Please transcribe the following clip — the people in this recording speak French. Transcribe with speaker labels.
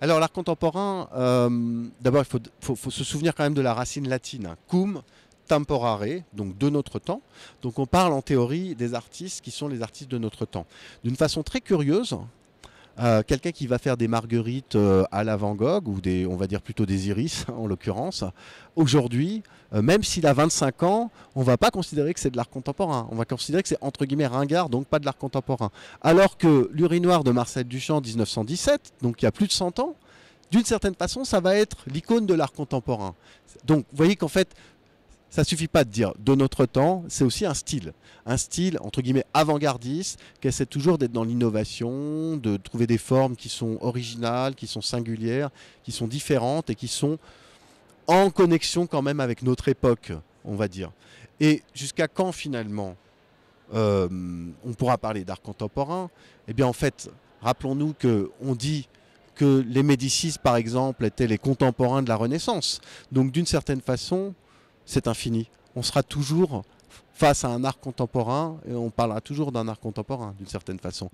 Speaker 1: Alors l'art contemporain, d'abord faut se souvenir quand même de la racine latine, hein. Cum temporare, donc de notre temps. Donc on parle en théorie des artistes qui sont les artistes de notre temps. D'une façon très curieuse, quelqu'un qui va faire des marguerites à la Van Gogh, ou des, on va dire plutôt des iris en l'occurrence, aujourd'hui, même s'il a 25 ans, on ne va pas considérer que c'est de l'art contemporain. On va considérer que c'est entre guillemets ringard, donc pas de l'art contemporain. Alors que l'urinoir de Marcel Duchamp 1917, donc il y a plus de 100 ans, d'une certaine façon, ça va être l'icône de l'art contemporain. Donc vous voyez qu'en fait, ça ne suffit pas de dire de notre temps, c'est aussi un style entre guillemets avant-gardiste, qui essaie toujours d'être dans l'innovation, de trouver des formes qui sont originales, qui sont singulières, qui sont différentes et qui sont en connexion quand même avec notre époque, on va dire. Et jusqu'à quand finalement on pourra parler d'art contemporain? Eh bien en fait, rappelons-nous qu'on dit que les Médicis par exemple étaient les contemporains de la Renaissance. Donc d'une certaine façon, c'est infini. On sera toujours face à un art contemporain et on parlera toujours d'un art contemporain d'une certaine façon.